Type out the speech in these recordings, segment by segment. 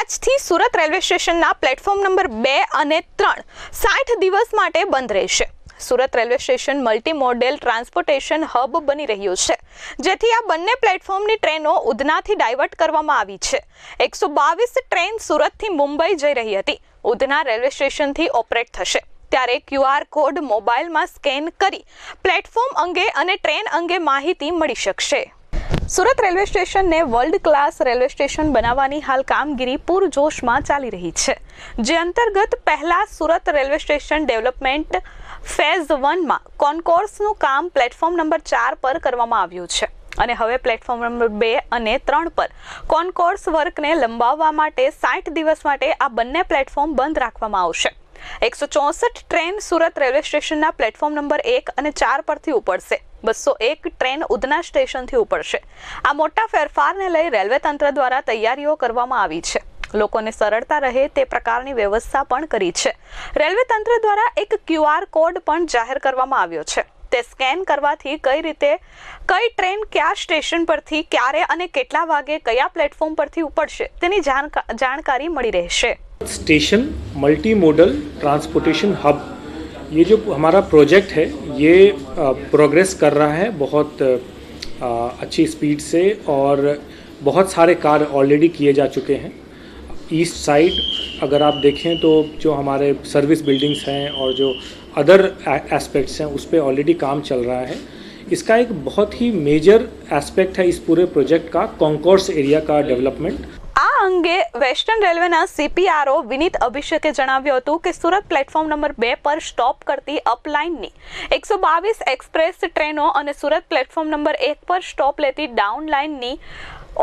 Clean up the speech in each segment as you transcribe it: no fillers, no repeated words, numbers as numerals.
આજથી સુરત રેલવે સ્ટેશનના platform number 2 અને 3 60 દિવસ માટે બંધ રહેશે। Surat railway station multi model transportation hub બની રહ્યું છે, જેથી આ બંને પ્લેટફોર્મની ટ્રેનો ઉધનાથી ડાયવર્ટ કરવામાં આવી છે। 122 ટ્રેન સુરતથી મુંબઈ જઈ રહી હતી, ઉધના રેલવે સ્ટેશનથી ઓપરેટ થશે। ત્યારે QR કોડ મોબાઈલમાં સ્કેન કરી પ્લેટફોર્મ અંગે અને ટ્રેન અંગે માહિતી મળી શકશે। સુરત રેલવે સ્ટેશનને વર્લ્ડ ક્લાસ રેલવે સ્ટેશન બનાવવાની હાલ કામગીરી પૂરજોશમાં ચાલી રહી છે, જે અંતર્ગત પહેલા Surat railway station development phase 1માં કોન્કોર્સનું કામ પ્લેટફોર્મ નંબર 4 પર કરવામાં આવ્યું છે અને હવે પ્લેટફોર્મ નંબર 2 અને 3 પર કોન્કોર્સ વર્કને લંબાવવા માટે 60 દિવસ માટે આ બંને પ્લેટફોર્મ બંધ રાખવામાં આવશે। 164 ટ્રેન સુરત રેલવે સ્ટેશનના પ્લેટફોર્મ નંબર 1 અને 4 પરથી ઉપડશે। 201 ટ્રેન ઉધના સ્ટેશનથી ઉપડશે। આ મોટા ફેરફારને લઈ રેલવે તંત્ર દ્વારા તૈયારીઓ કરવામાં આવી છે। લોકોને સરળતા રહે તે પ્રકારની વ્યવસ્થા પણ કરી છે। રેલવે તંત્ર દ્વારા એક QR કોડ પણ જાહેર કરવામાં આવ્યો છે। તે સ્કેન કરવાથી કઈ ટ્રેન કયા સ્ટેશન પરથી ક્યારે અને કેટલા વાગે કયા પ્લેટફોર્મ પરથી ઉપડશે તેની જાણકારી મળી રહેશે। Station multi modal transportation hub, ये जो हमारा प्रोजेक्ट है ये प्रोग्रेस कर रहा है बहुत अच्छी स्पीड से और बहुत सारे कार्य ऑलरेडी किए जा चुके हैं। ईस्ट साइड अगर आप देखें तो जो हमारे सर्विस बिल्डिंग्स हैं और जो अदर एस्पेक्ट्स हैं उस पर ऑलरेडी काम चल रहा है। इसका एक बहुत ही मेजर एस्पेक्ट है इस पूरे प्रोजेक्ट का कॉन्कोर्स एरिया का डेवलपमेंट। આ અંગે વેસ્ટર્ન રેલવેના CPRO વિનીત અભિષેકે જણાવ્યું હતું કે સુરત પ્લેટફોર્મ નંબર 2 પર સ્ટોપ કરતી અપલાઇનની 122 એક્સપ્રેસ ટ્રેનો અને સુરત પ્લેટફોર્મ નંબર 1 પર સ્ટોપ લેતી ડાઉન લાઇનની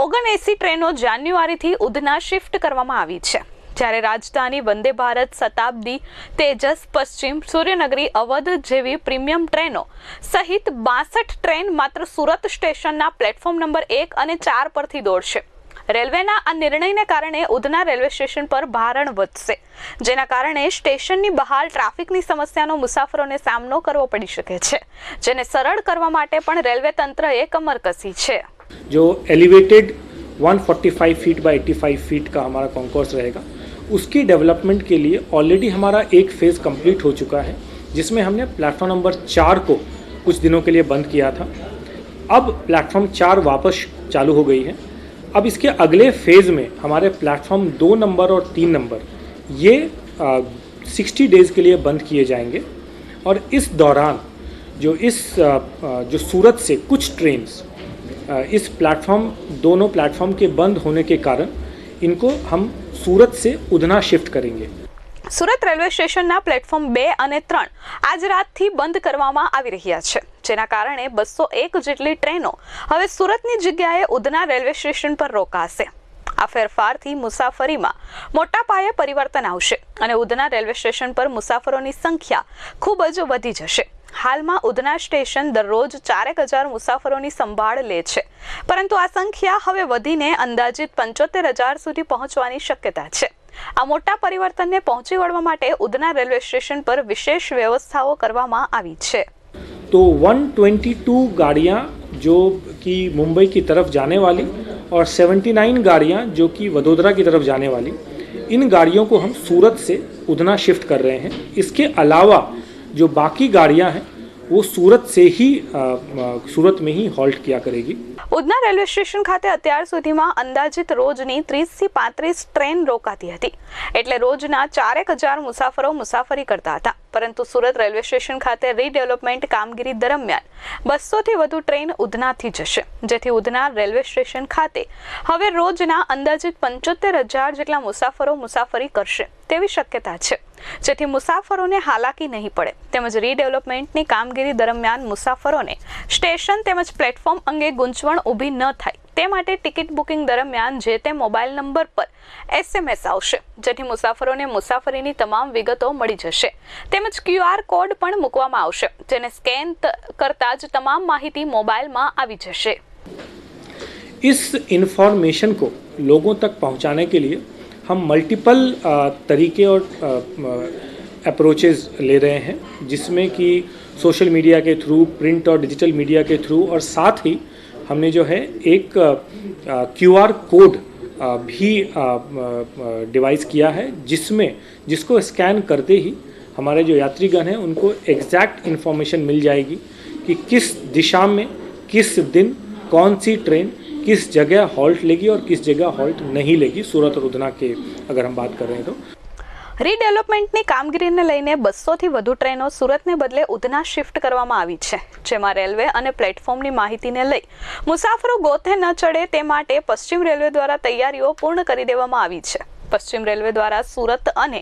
79 ટ્રેનો જાન્યુઆરીથી ઉધના શિફ્ટ કરવામાં આવી છે। જ્યારે રાજધાની વંદે ભારત, શતાબ્દી, તેજસ, પશ્ચિમ, સૂર્યનગરી, અવધ જેવી પ્રીમિયમ ટ્રેનો સહિત 62 ટ્રેન માત્ર સુરત સ્ટેશનના પ્લેટફોર્મ નંબર 1 અને 4 પરથી દોડશે। રેલવેના આ નિર્ણયને કારણે ઉધના રેલવે સ્ટેશન પર ભારણ વધશે, જેના કારણે સ્ટેશનની બહાર ટ્રાફિકની સમસ્યાનો મુસાફરોને સામનો કરવો પડી શકે છે, જેને સરળ કરવા માટે પણ રેલવે તંત્રએ કમર કસી છે। जो एलिवेटेड 145 फीट बाय 85 फीट का हमारा कॉन्कोर्स रहेगा, उसकी डेवलपमेंट के लिए ऑलरेडी हमारा एक फेज़ कंप्लीट हो चुका है, जिसमें हमने प्लेटफॉर्म नंबर 4 को कुछ दिनों के लिए बंद किया था। अब प्लेटफॉर्म 4 वापस चालू हो गई है। अब इसके अगले फेज़ में हमारे प्लेटफॉर्म 2 नंबर और 3 नंबर ये 60 डेज़ के लिए बंद किए जाएंगे और इस दौरान जो सूरत से कुछ ट्रेन्स इस दोनों प्लेटफॉर्म के बंद होने के कारण इनको हम सूरत से उधना शिफ्ट करेंगे। સુરત રેલવે સ્ટેશનના પ્લેટફોર્મ 2 અને 3 આજ રાતથી બંધ કરવામાં આવી રહ્યા છે, જેના કારણે 201 જેટલી ટ્રેનો હવે સુરતની જગ્યાએ ઉધના રેલવે સ્ટેશન પર રોકાશે। આ ફેરફારથી મુસાફરીમાં મોટા પાયે પરિવર્તન આવશે અને ઉધના રેલવે સ્ટેશન પર મુસાફરોની સંખ્યા ખૂબ જ વધી જશે। હાલમાં ઉધના સ્ટેશન દરરોજ 4000 મુસાફરોની સંભાળ લે છે, પરંતુ આ સંખ્યા હવે વધીને અંદાજિત 75000 સુધી પહોંચવાની શક્યતા છે। આ મોટા પરિવર્તનને પહોંચી વળવા માટે ઉધના રેલવે સ્ટેશન પર વિશેષ વ્યવસ્થાઓ કરવામાં આવી છે। तो 122 गाड़ियाँ जो कि मुंबई की तरफ जाने वाली और 79 गाड़ियाँ जो कि वडोदरा की तरफ जाने वाली, इन गाड़ियों को हम सूरत से उधना शिफ्ट कर रहे हैं। इसके अलावा जो बाकी गाड़ियाँ हैं वो सूरत में ही हॉल्ट किया करेगी। ઉધના રેલવે સ્ટેશન ખાતે અત્યાર સુધીમાં અંદાજિત રોજની 30 થી 35 ટ્રેન રોકાતી હતી, એટલે રોજના 4000 મુસાફરો મુસાફરી કરતા હતા। પરંતુ સુરત રેલવે સ્ટેશન ખાતે રીડેવલપમેન્ટ કામગીરી દરમિયાન 200 થી વધુ ટ્રેન ઉધનાથી જશે, જેથી ઉધના રેલવે સ્ટેશન ખાતે હવે રોજના અંદાજિત 75000 જેટલા મુસાફરો મુસાફરી કરશે તેવી શક્યતા છે, જેથી મુસાફરોને હાલાકી નહીં પડે, તેમજ રીડેવલપમેન્ટની કામગીરી દરમિયાન મુસાફરોને સ્ટેશન તેમજ પ્લેટફોર્મ અંગે ગૂંચવણ ઊભી ન થાય તે માટે ટિકિટ બુકિંગ દરમિયાન જે તે મોબાઈલ નંબર પર SMS આવશે, જેથી મુસાફરોને મુસાફરીની તમામ વિગતો મળી જશે। તેમજ QR કોડ પણ મૂકવામાં આવશે, જેને સ્કેન કરતા જ તમામ માહિતી મોબાઈલમાં આવી જશે। इस इंफॉर्मेशन को लोगों तक पहुंचाने के लिए हम मल्टीपल तरीके और अप्रोचेस ले रहे हैं, जिसमें कि सोशल मीडिया के थ्रू, प्रिंट और डिजिटल मीडिया के थ्रू, और साथ ही हमने जो है एक QR कोड भी डिवाइस किया है, जिसको स्कैन करते ही हमारे जो यात्रीगण हैं उनको एग्जैक्ट इन्फॉर्मेशन मिल जाएगी कि किस दिशा में किस दिन कौन सी ट्रेन किस जगह हॉल्ट लेगी और किस जगह हॉल्ट नहीं लेगी। सूरत और उधना के अगर हम बात कर रहे हैं तो રીડેવલપમેન્ટની કામગીરીને લઈને 200થી વધુ ટ્રેનો સુરતને બદલે ઉધના શિફ્ટ કરવામાં આવી છે, જેમાં રેલવે અને પ્લેટફોર્મની માહિતીને લઈ મુસાફરો ગોથે ન ચડે તે માટે પશ્ચિમ રેલવે દ્વારા તૈયારીઓ પૂર્ણ કરી દેવામાં આવી છે। પશ્ચિમ રેલવે દ્વારા સુરત અને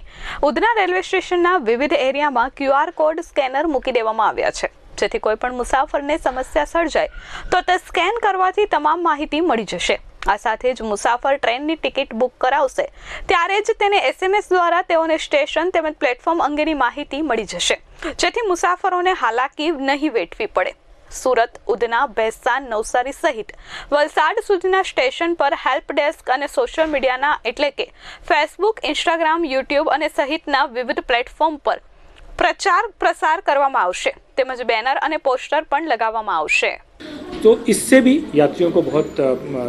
ઉધના રેલવે સ્ટેશનના વિવિધ એરિયામાં QR કોડ સ્કેનર મૂકી દેવામાં આવ્યા છે, જેથી કોઈ પણ મુસાફરને સમસ્યા સર્જાય તો તે સ્કેન કરવાથી તમામ માહિતી મળી જશે। આ સાથે જ મુસાફર ટ્રેનની ટિકિટ બુક કરાવશે ત્યારે જ તેને SMS દ્વારા તેઓને સ્ટેશન તેમજ પ્લેટફોર્મ અંગેની માહિતી મળી જશે, જેથી મુસાફરોને હાલાકી નહીં વેઠવી પડે। સુરત, ઉધના, ભેસાણ, નવસારી સહિત વલસાડ સુધીના સ્ટેશન પર હેલ્પ ડેસ્ક અને સોશિયલ મીડિયાના એટલે કે ફેસબુક, ઇન્સ્ટાગ્રામ, યુટ્યુબ અને સહિતના વિવિધ પ્લેટફોર્મ પર પ્રચાર પ્રસાર કરવામાં આવશે તેમજ બેનર અને પોસ્ટર પણ લગાવવામાં આવશે। तो इससे भी यात्रियों को बहुत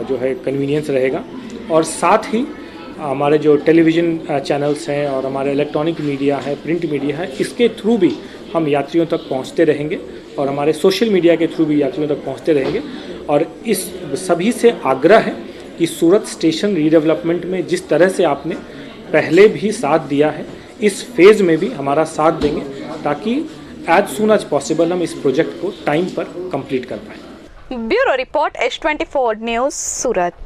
जो है कन्वीनियंस रहेगा और साथ ही हमारे जो टेलीविज़न चैनल्स हैं और हमारे इलेक्ट्रॉनिक मीडिया है, प्रिंट मीडिया है, इसके थ्रू भी हम यात्रियों तक पहुंचते रहेंगे और हमारे सोशल मीडिया के थ्रू भी यात्रियों तक पहुंचते रहेंगे। और इस सभी से आग्रह है कि सूरत स्टेशन रीडेवलपमेंट में जिस तरह से आपने पहले भी साथ दिया है, इस फेज़ में भी हमारा साथ देंगे ताकि एज सून एज पॉसिबल हम इस प्रोजेक्ट को टाइम पर कंप्लीट कर पाएँ। ब्यूरो रिपोर्ट S24 न्यूज़, सूरत।